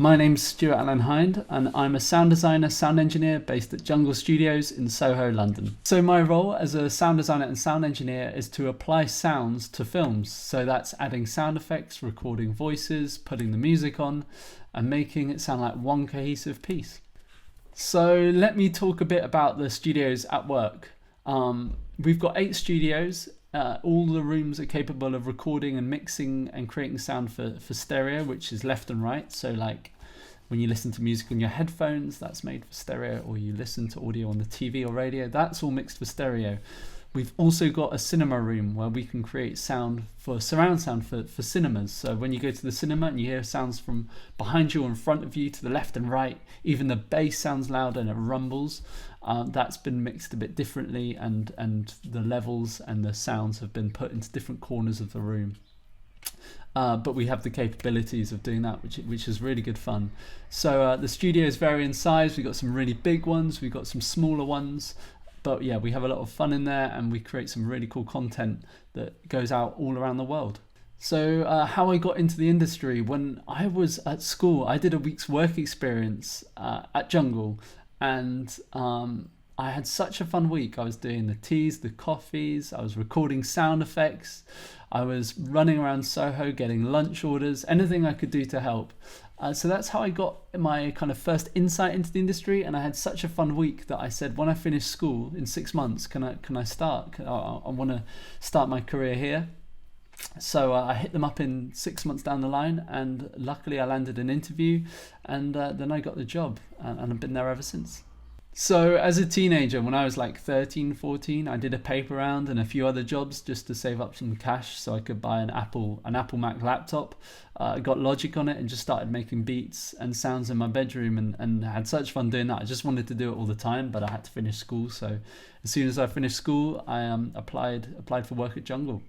My name's Stuart Allen-Hynd and I'm a sound designer, sound engineer based at Jungle Studios in Soho, London. So my role as a sound designer and sound engineer is to apply sounds to films. So that's adding sound effects, recording voices, putting the music on and making it sound like one cohesive piece. So let me talk a bit about the studios at work. We've got 8 studios. All the rooms are capable of recording and mixing and creating sound for stereo, which is left and right. So like when you listen to music on your headphones, that's made for stereo, or you listen to audio on the TV or radio, that's all mixed for stereo. We've also got a cinema room where we can create sound for surround sound for cinemas. So when you go to the cinema and you hear sounds from behind you or in front of you, to the left and right, even the bass sounds loud and it rumbles. That's been mixed a bit differently, and the levels and the sounds have been put into different corners of the room. But we have the capabilities of doing that, which is really good fun. So the studios vary in size. We've got some really big ones, we've got some smaller ones. But yeah, we have a lot of fun in there and we create some really cool content that goes out all around the world. So how I got into the industry: when I was at school, I did a week's work experience at Jungle, and I had such a fun week. I was doing the teas, the coffees, I was recording sound effects, I was running around Soho getting lunch orders, anything I could do to help. So that's how I got my kind of first insight into the industry, and I had such a fun week that I said, when I finish school in 6 months, can I start? I want to start my career here. So I hit them up in 6 months down the line, and luckily I landed an interview, and then I got the job, and I've been there ever since. So as a teenager, when I was like 13, 14, I did a paper round and a few other jobs just to save up some cash so I could buy an Apple Mac laptop. I got Logic on it and just started making beats and sounds in my bedroom, and had such fun doing that. I just wanted to do it all the time, but I had to finish school. So as soon as I finished school, I applied for work at Jungle.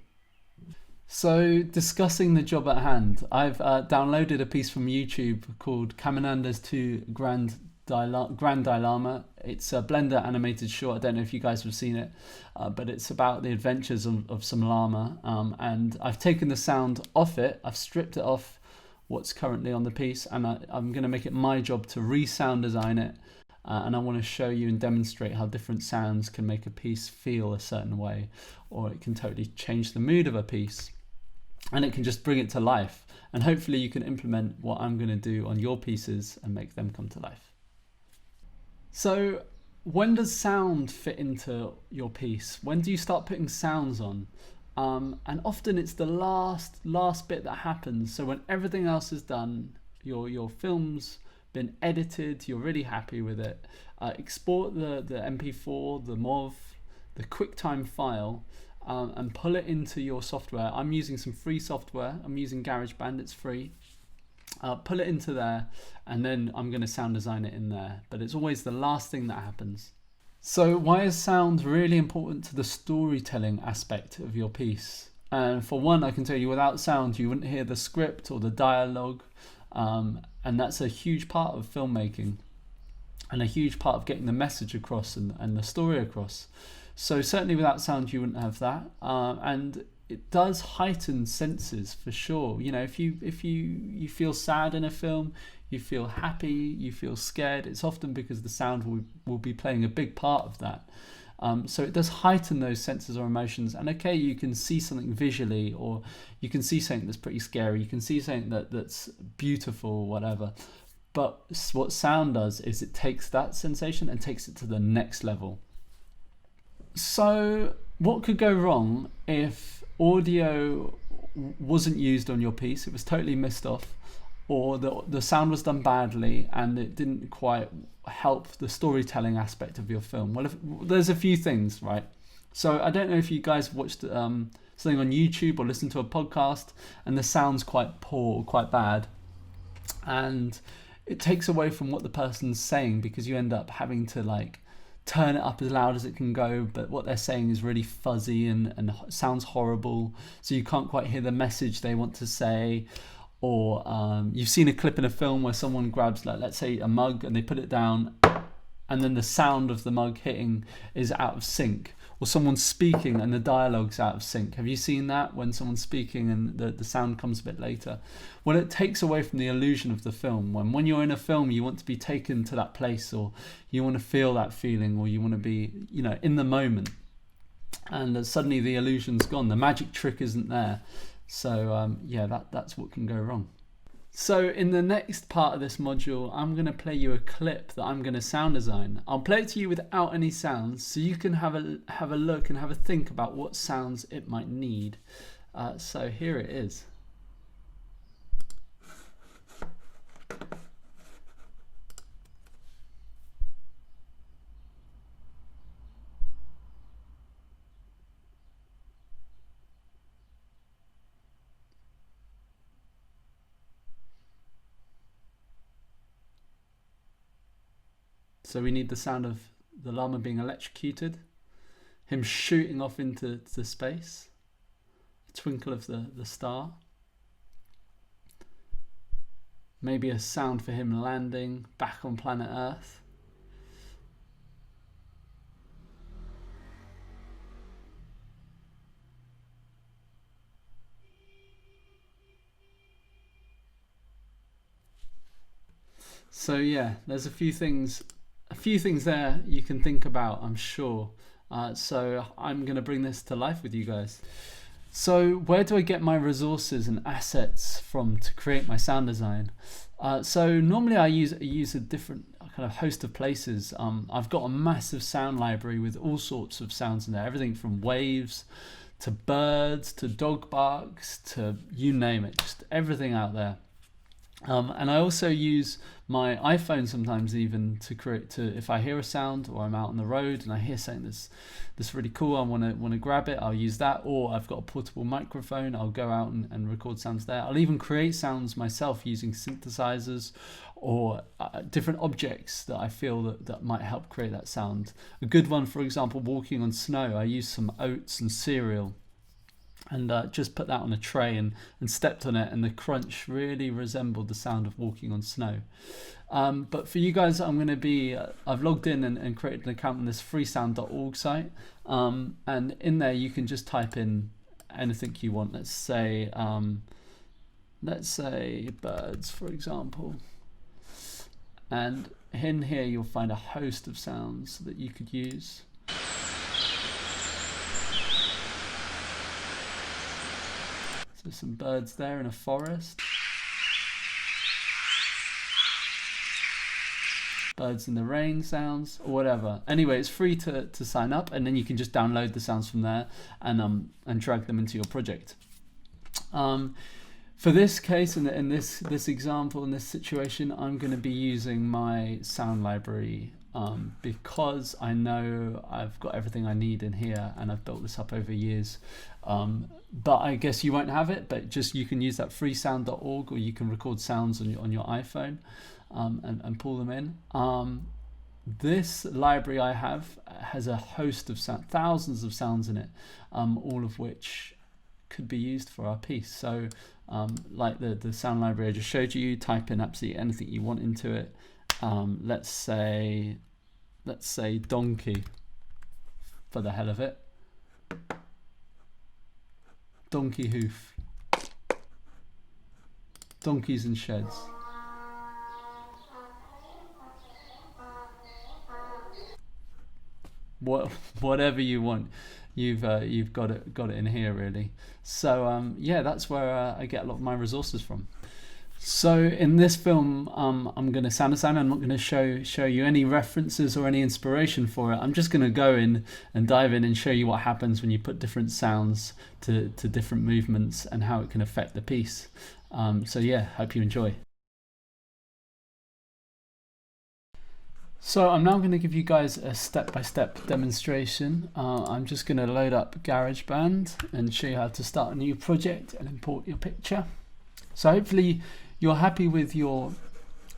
So discussing the job at hand, I've downloaded a piece from YouTube called Caminando's to Grand Dilemma. It's a Blender animated short. I don't know if you guys have seen it, but it's about the adventures of some llama. And I've taken the sound off it. I've stripped it off what's currently on the piece, and I'm going to make it my job to re-sound design it. And I want to show you and demonstrate how different sounds can make a piece feel a certain way, or it can totally change the mood of a piece, and it can just bring it to life. And hopefully you can implement what I'm going to do on your pieces and make them come to life. So when does sound fit into your piece? When do you start putting sounds on? And often it's the last bit that happens. So when everything else is done, your film's been edited, you're really happy with it, export the MP4, the MOV, the QuickTime file, and pull it into your software. I'm using some free software. I'm using GarageBand, it's free. Pull it into there, and then I'm going to sound design it in there. But it's always the last thing that happens. So why is sound really important to the storytelling aspect of your piece? And for one, I can tell you, without sound, you wouldn't hear the script or the dialogue. And that's a huge part of filmmaking, and a huge part of getting the message across and the story across. So certainly without sound, you wouldn't have that. And it does heighten senses for sure. You know, if you feel sad in a film, you feel happy, you feel scared, it's often because the sound will be playing a big part of that. So it does heighten those senses or emotions. And okay, you can see something visually, or you can see something that's pretty scary, you can see something that's beautiful, whatever. But what sound does is it takes that sensation and takes it to the next level. So what could go wrong if audio wasn't used on your piece? It was totally missed off, or the sound was done badly and it didn't quite help the storytelling aspect of your film. Well, there's a few things, right? So I don't know if you guys watched something on YouTube or listened to a podcast and the sound's quite poor or quite bad, and it takes away from what the person's saying, because you end up having to like turn it up as loud as it can go, but what they're saying is really fuzzy and sounds horrible, so you can't quite hear the message they want to say. Or you've seen a clip in a film where someone grabs, like, let's say a mug, and they put it down and then the sound of the mug hitting is out of sync, or someone's speaking and the dialogue's out of sync. Have you seen that when someone's speaking and the sound comes a bit later? Well, it takes away from the illusion of the film. When you're in a film, you want to be taken to that place, or you want to feel that feeling, or you want to be, you know, in the moment. And suddenly the illusion's gone. The magic trick isn't there. So yeah, that's what can go wrong. So in the next part of this module, I'm going to play you a clip that I'm going to sound design. I'll play it to you without any sounds, so you can have a look and have a think about what sounds it might need. So here it is. So we need the sound of the llama being electrocuted, him shooting off into space, a twinkle of the star, maybe a sound for him landing back on planet Earth. So yeah, there's a few things there you can think about, I'm sure. So I'm going to bring this to life with you guys. So where do I get my resources and assets from to create my sound design? So normally I use a different kind of host of places. I've got a massive sound library with all sorts of sounds in there, everything from waves to birds to dog barks to you name it, just everything out there. And I also use my iPhone sometimes even if I hear a sound or I'm out on the road and I hear something that's really cool, I want to grab it, I'll use that. Or I've got a portable microphone, I'll go out and record sounds there. I'll even create sounds myself using synthesizers or different objects that I feel that might help create that sound. A good one, for example, walking on snow. I used some oats and cereal and just put that on a tray and stepped on it, and the crunch really resembled the sound of walking on snow. But for you guys, I'm going to be, I've logged in and created an account on this freesound.org site, and in there you can just type in anything you want. Let's say birds, for example, and in here you'll find a host of sounds that you could use. So some birds there in a forest. Birds in the rain sounds, or whatever. Anyway, it's free to sign up, and then you can just download the sounds from there and drag them into your project. For this case, in this example, in this situation, I'm going to be using my sound library because I know I've got everything I need in here, and I've built this up over years. But I guess you won't have it, but just you can use that freesound.org, or you can record sounds on your iPhone and pull them in. This library I have has a host of thousands of sounds in it, all of which could be used for our piece. So like the sound library I just showed you, type in absolutely anything you want into it. Let's say donkey, for the hell of it. Donkey hoof. Donkeys and sheds. Whatever you want, you've got it in here really. So yeah, that's where I get a lot of my resources from. So in this film, I'm going to sound design. I'm not going to show you any references or any inspiration for it. I'm just going to go in and dive in and show you what happens when you put different sounds to different movements and how it can affect the piece. So yeah, hope you enjoy. So I'm now going to give you guys a step-by-step demonstration. I'm just going to load up GarageBand and show you how to start a new project and import your picture. So hopefully you're happy with your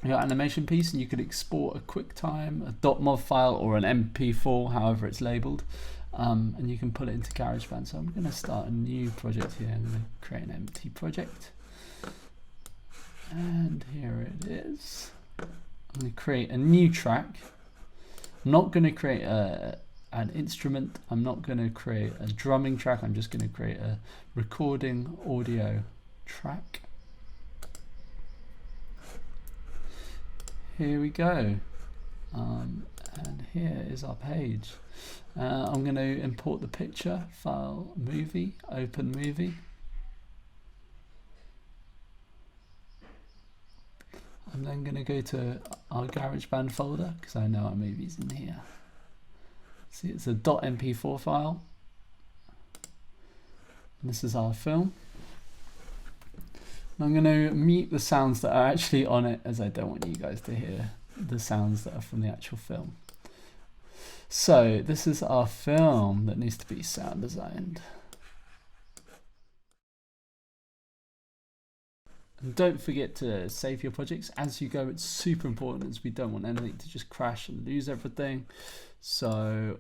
animation piece, and you could export a QuickTime, a .mov file, or an MP4, however it's labeled, and you can put it into GarageBand. So I'm going to start a new project here. I'm going to create an empty project, and here it is. I'm going to create a new track, I'm not going to create an instrument. I'm not going to create a drumming track. I'm just going to create a recording audio track. Here we go. And here is our page. I'm going to import the picture file, movie, open movie. I'm then going to go to our GarageBand folder because I know our movie's in here. See, it's a .mp4 file. And this is our film. And I'm going to mute the sounds that are actually on it, as I don't want you guys to hear the sounds that are from the actual film. So this is our film that needs to be sound designed. And don't forget to save your projects as you go. It's super important as we don't want anything to just crash and lose everything. So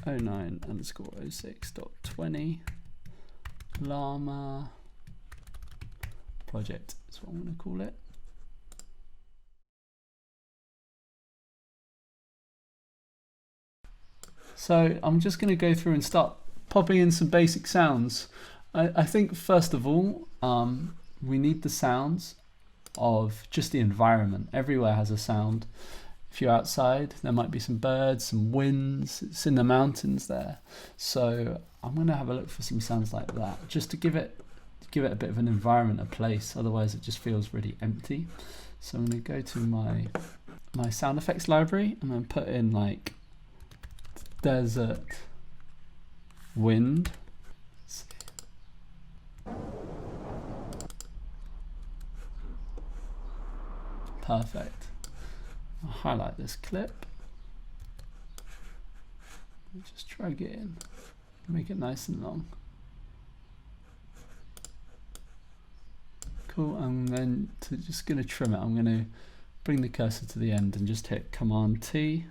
09_06.20 llama project is what I'm going to call it. So I'm just going to go through and start popping in some basic sounds. I think first of all, we need the sounds of just the environment. Everywhere has a sound. If you're outside, there might be some birds, some winds. It's in the mountains there. So I'm going to have a look for some sounds like that, just to give it a bit of an environment, a place. Otherwise, it just feels really empty. So I'm going to go to my sound effects library and then put in like desert, wind. Perfect. I'll highlight this clip. Just drag it in. Make it nice and long. Cool. And then just going to trim it. I'm going to bring the cursor to the end and just hit Command T.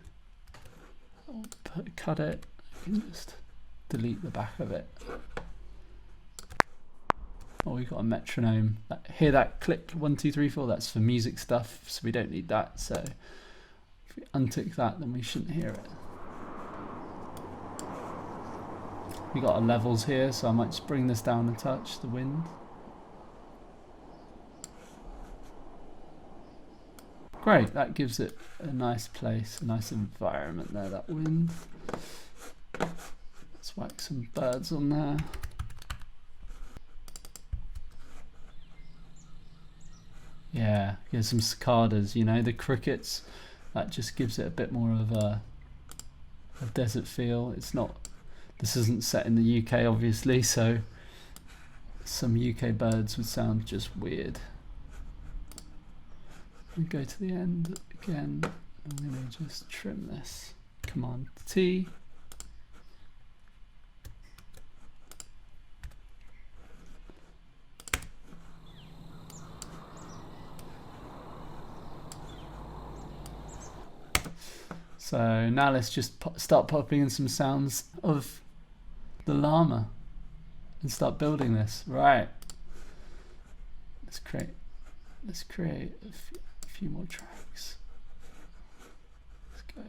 Cut it, and just delete the back of it. Oh, we've got a metronome. Hear that click 1 2 3 4? That's for music stuff, so we don't need that. So if we untick that, then we shouldn't hear it. We got our levels here, so I might just bring this down a touch. The wind. Great, that gives it a nice place, a nice environment there, that wind. Let's whack some birds on there. Yeah, here's some cicadas, you know, the crickets. That just gives it a bit more of a desert feel. It's not, this isn't set in the UK obviously, so some UK birds would sound just weird. We go to the end again. I'm going to just trim this. Command T. So now let's just start popping in some sounds of the llama and start building this. Right. Let's create a few more tracks. Let's go.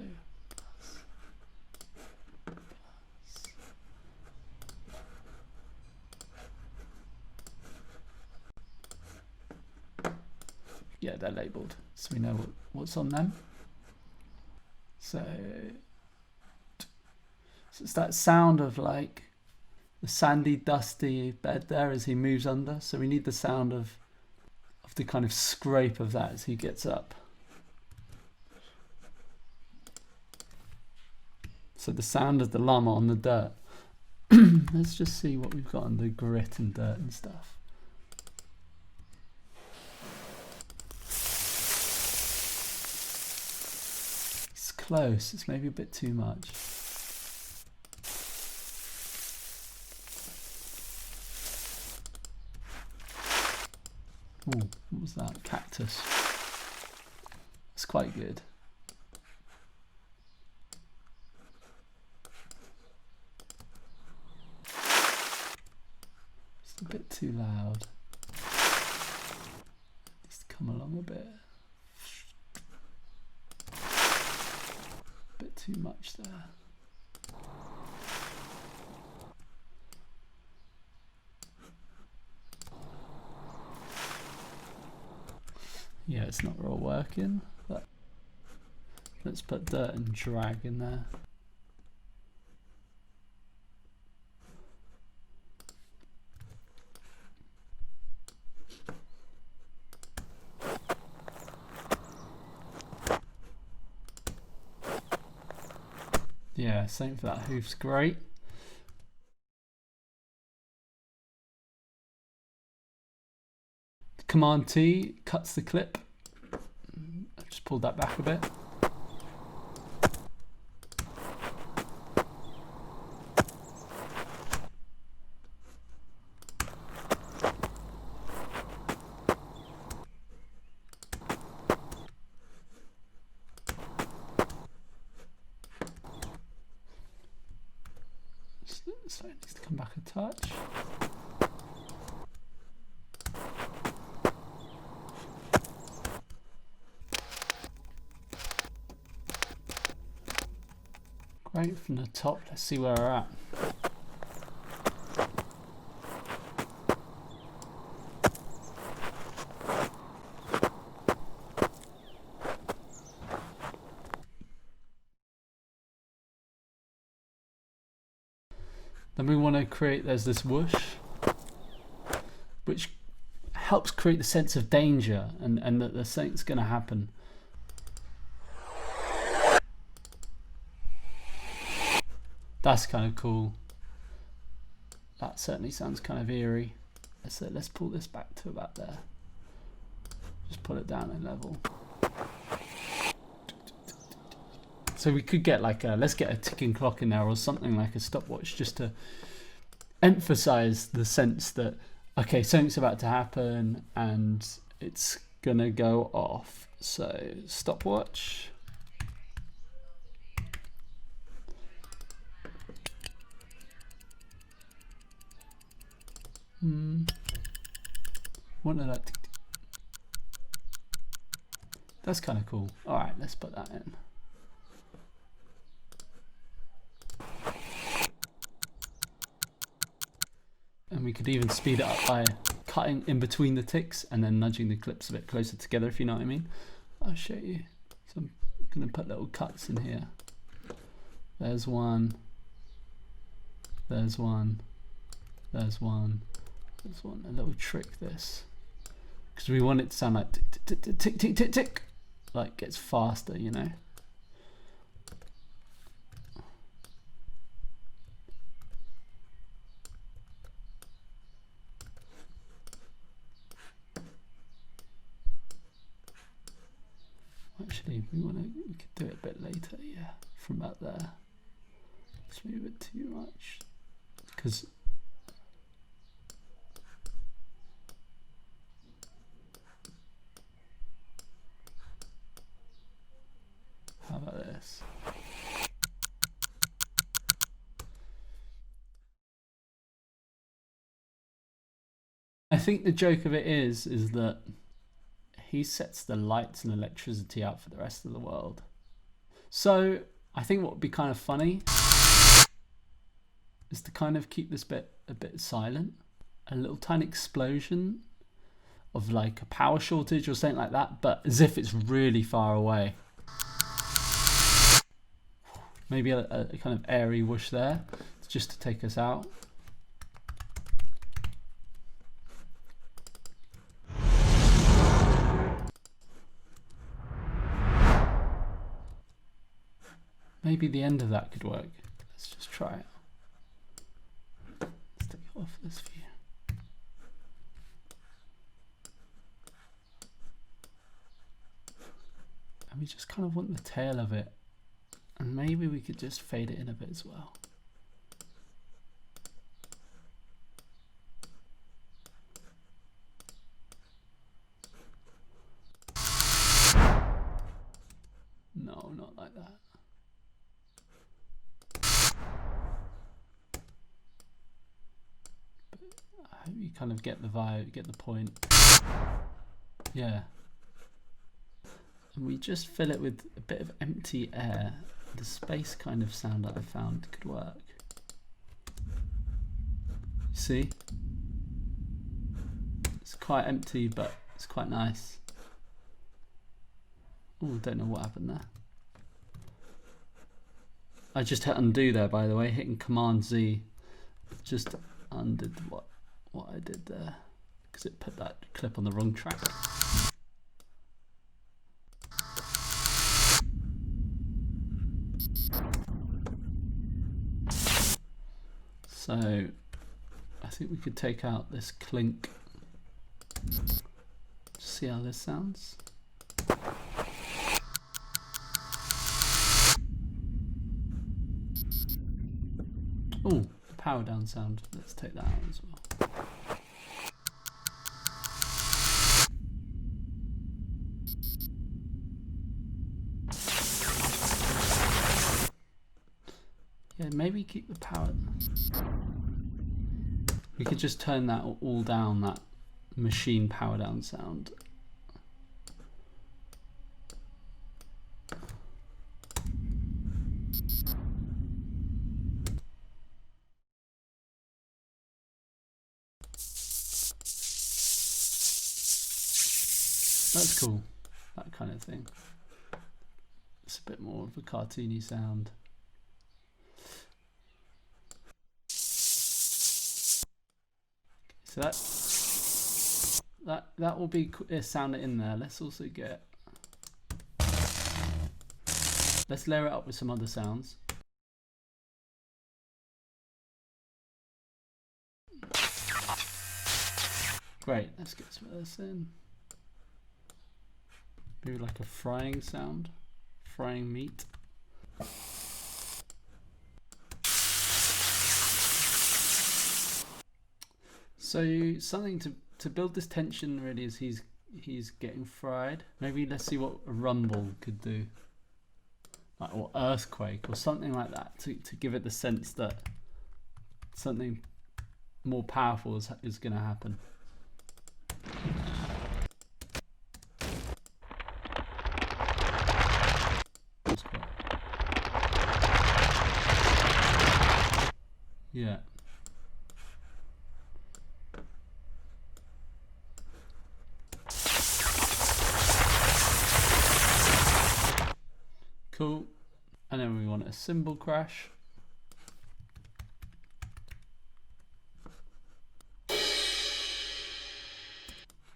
Yeah, they're labeled, so we know what's on them. So it's that sound of like the sandy, dusty bed there as he moves under. So we need the sound of the kind of scrape of that as he gets up. So the sound of the llama on the dirt. Let's just see what we've got on the grit and dirt and stuff. It's close, it's maybe a bit too much. Oh, what was that? Cactus. It's quite good. It's a bit too loud. Just come along a bit. Bit too much there. Yeah, it's not real working, but let's put dirt and drag in there. Yeah, same for that hoof's great. Command T cuts the clip. I just pulled that back a bit. So it needs to come back a touch. Great, from the top, let's see where we're at. Then we want to create, there's this whoosh, which helps create the sense of danger and that something's going to happen. That's kind of cool. That certainly sounds kind of eerie. So let's pull this back to about there. Just pull it down a level. So we could get like a, let's get a ticking clock in there or something like a stopwatch, just to emphasize the sense that, okay, something's about to happen and it's gonna go off. So stopwatch. What did that? That's kind of cool. All right, let's put that in. And we could even speed it up by cutting in between the ticks and then nudging the clips a bit closer together, if you know what I mean. I'll show you. So I'm going to put little cuts in here. There's one. There's one. There's one. There's one. A little trick this. Because we want it to sound like tick, tick, tick, tick, tick, tick, tick. Like gets faster, you know. Actually, we could do it a bit later, yeah, from about there. Let's move it too much, because how about this? I think the joke of it is that he sets the lights and electricity out for the rest of the world. So I think what would be kind of funny is to kind of keep this bit a bit silent. A little tiny explosion of like a power shortage or something like that, but as if it's really far away. Maybe a kind of airy whoosh there, just to take us out. Maybe the end of that could work. Let's just try it. Let's take it off this view. And we just kind of want the tail of it. And maybe we could just fade it in a bit as well. No, not like that. I hope you kind of get the vibe, get the point. Yeah. And we just fill it with a bit of empty air. the space kind of sound that I found could work. See? It's quite empty, but it's quite nice. Oh, don't know what happened there. I just hit undo there, by the way, hitting Command Z just undid what I did there, because it put that clip on the wrong track. So I think we could take out this clink. See how this sounds. Oh, the power down sound. Let's take that out as well. Yeah, maybe keep the power. We could just turn that all down, that machine power down sound. That's cool, that kind of thing. It's a bit more of a cartoony sound. So that will be a sound in there. Let's also let's layer it up with some other sounds. Great, let's get some of this in. Maybe like a frying sound, frying meat. So something to build this tension really is he's getting fried. Maybe let's see what a rumble could do, like, or earthquake or something like that, to give it the sense that something more powerful is going to happen. Yeah. Cool. And then we want a cymbal crash.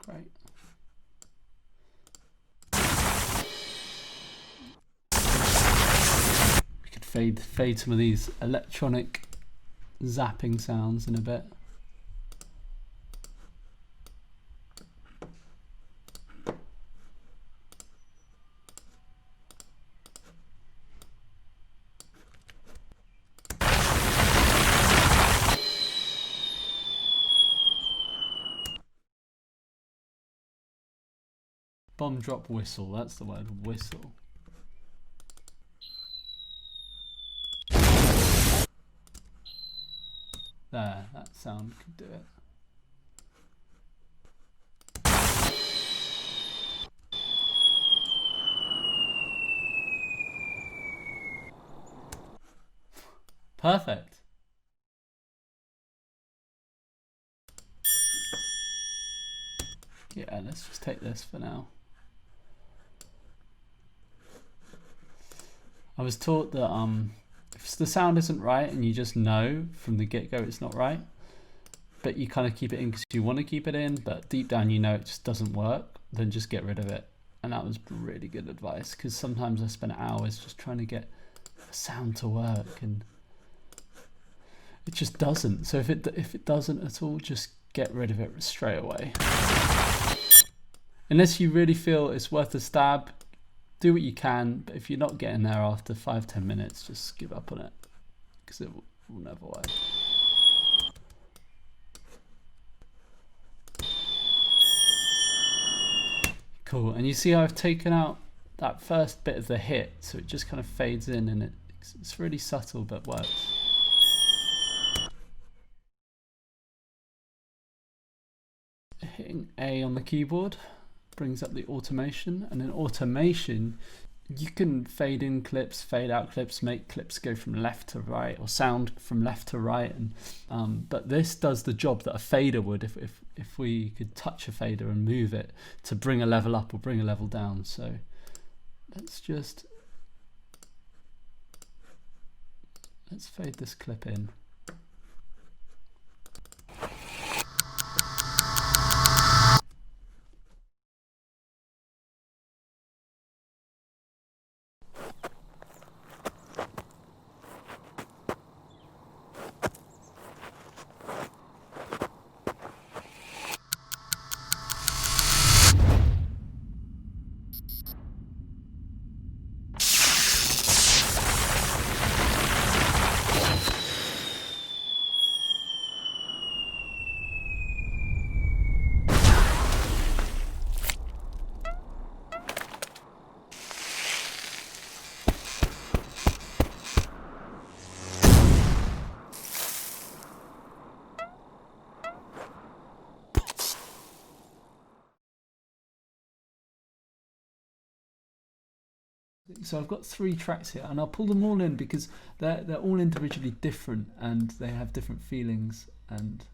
Great. We could fade some of these electronic zapping sounds in a bit. Bomb drop whistle, that's the word, whistle. There, that sound could do it. Perfect. Yeah, let's just take this for now. I was taught that if the sound isn't right and you just know from the get-go it's not right, but you kind of keep it in because you want to keep it in, but deep down you know it just doesn't work, then just get rid of it. And that was really good advice, because sometimes I spent hours just trying to get a sound to work and it just doesn't. So if it doesn't at all, just get rid of it straight away. Unless you really feel it's worth a stab, do what you can, but if you're not getting there after 5-10 minutes, just give up on it, because it will never work. Cool, and you see how I've taken out that first bit of the hit, so it just kind of fades in, and it's really subtle but works. Hitting A on the keyboard brings up the automation, and in automation You can fade in clips, fade out clips, make clips go from left to right, or sound from left to right, and but this does the job that a fader would if we could touch a fader and move it to bring a level up or bring a level down. So let's fade this clip in. So I've got 3 tracks here, and I'll pull them all in because they're all individually different and they have different feelings, and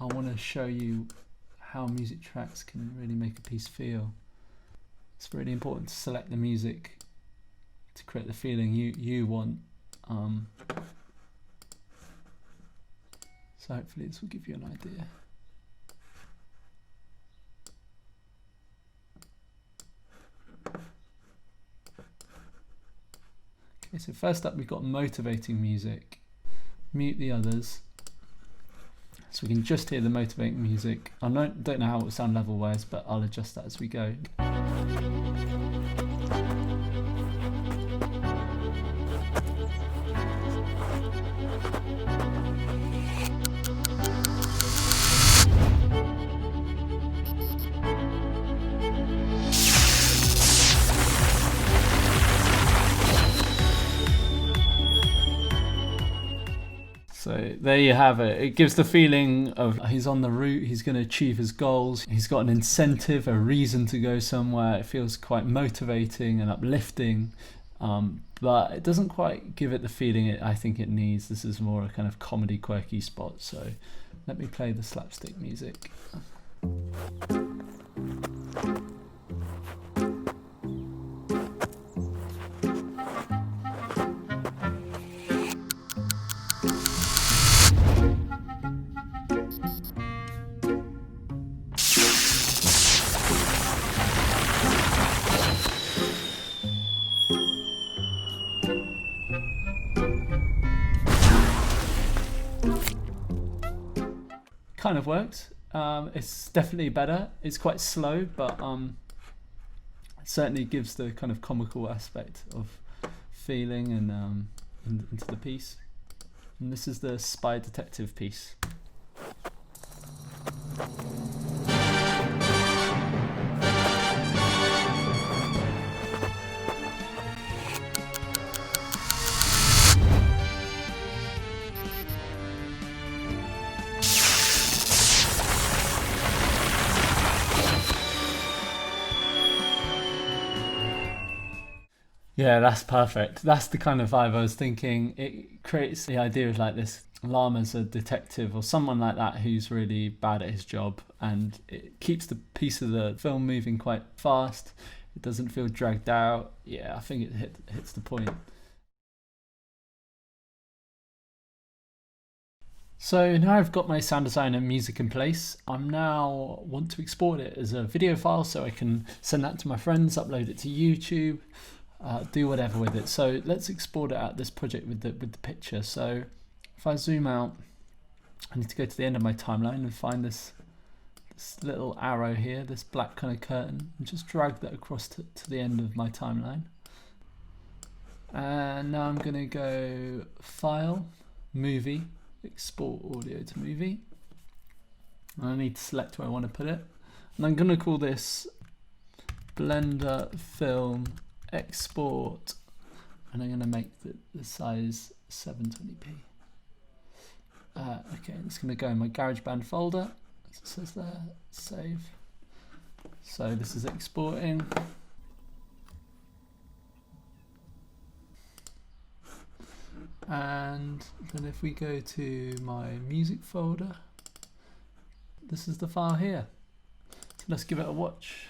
I want to show you how music tracks can really make a piece feel. It's really important to select the music to create the feeling you want. So hopefully this will give you an idea. Okay, so first up we've got motivating music. Mute the others, so we can just hear the motivating music. I don't know how it will sound level wise, but I'll adjust that as we go. So there you have it. It gives the feeling of he's on the route, he's going to achieve his goals, he's got an incentive, a reason to go somewhere. It feels quite motivating and uplifting, but it doesn't quite give it the feeling I think it needs. This is more a kind of comedy, quirky spot. So let me play the slapstick music. Kind of works. It's definitely better. It's quite slow, but it certainly gives the kind of comical aspect of feeling and into the piece. And this is the spy detective piece. Yeah, that's perfect. That's the kind of vibe I was thinking. It creates the idea of like this llama's a detective or someone like that who's really bad at his job, and it keeps the piece of the film moving quite fast. It doesn't feel dragged out. Yeah, I think it hits the point. So now I've got my sound design and music in place. I'm now want to export it as a video file so I can send that to my friends, upload it to YouTube, do whatever with it. So let's export it out this project with the picture. So if I zoom out, I need to go to the end of my timeline and find this little arrow here, this black kind of curtain, and just drag that across to the end of my timeline. And now I'm going to go File, Movie, Export Audio to Movie. And I need to select where I want to put it. And I'm going to call this Blender Film Export, and I'm going to make the size 720p. Okay, it's going to go in my GarageBand folder, as it says there, save. So this is exporting. and then if we go to my music folder, this is the file here. So let's give it a watch.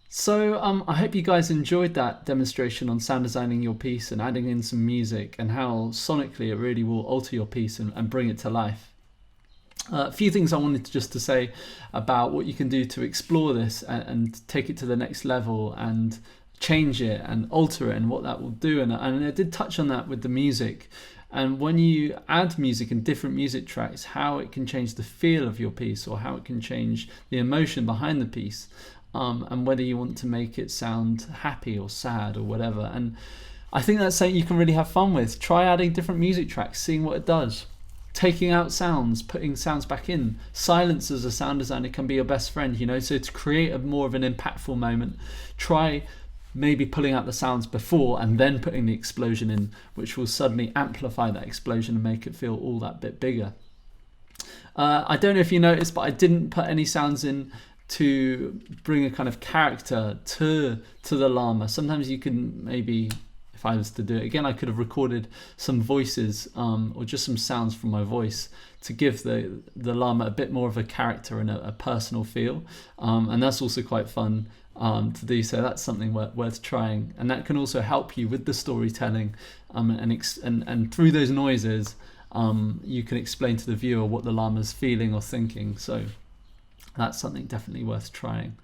So I hope you guys enjoyed that demonstration on sound designing your piece and adding in some music, and how sonically it really will alter your piece and bring it to life. A few things I wanted just to say about what you can do to explore this and take it to the next level and change it and alter it and what that will do. And I did touch on that with the music. And when you add music and different music tracks, how it can change the feel of your piece, or how it can change the emotion behind the piece. And whether you want to make it sound happy or sad or whatever. And I think that's something you can really have fun with. Try adding different music tracks, seeing what it does. Taking out sounds, putting sounds back in. Silence as a sound designer can be your best friend, so to create more of an impactful moment, try maybe pulling out the sounds before and then putting the explosion in, which will suddenly amplify that explosion and make it feel all that bit bigger. I don't know if you noticed, but I didn't put any sounds in to bring a kind of character to the llama. Sometimes you can maybe, if I was to do it again, I could have recorded some voices or just some sounds from my voice to give the llama a bit more of a character and a personal feel, and that's also quite fun to do. So that's something worth trying, and that can also help you with the storytelling, and through those noises you can explain to the viewer what the llama's feeling or thinking. So that's something definitely worth trying.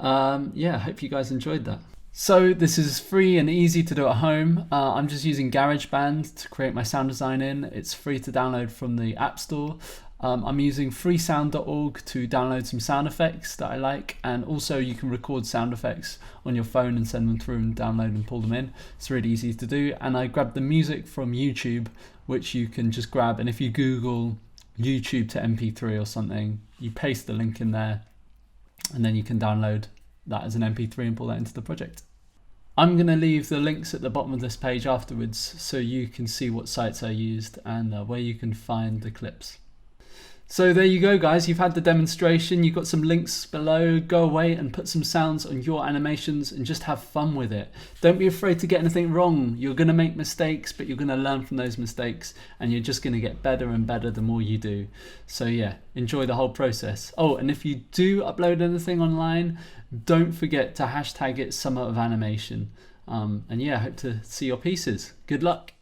Yeah, I hope you guys enjoyed that. So this is free and easy to do at home. I'm just using GarageBand to create my sound design in. It's free to download from the App Store. I'm using freesound.org to download some sound effects that I like, and also you can record sound effects on your phone and send them through and download and pull them in. It's really easy to do. And I grabbed the music from YouTube, which you can just grab, and if you Google YouTube to MP3 or something, you paste the link in there, and then you can download that as an MP3 and pull that into the project. I'm going to leave the links at the bottom of this page afterwards so you can see what sites I used and where you can find the clips. So there you go, guys. You've had the demonstration. You've got some links below. Go away and put some sounds on your animations and just have fun with it. Don't be afraid to get anything wrong. You're going to make mistakes, but you're going to learn from those mistakes, and you're just going to get better and better the more you do. So yeah, enjoy the whole process. Oh, and if you do upload anything online, don't forget to hashtag it Summer of Animation. And yeah, I hope to see your pieces. Good luck.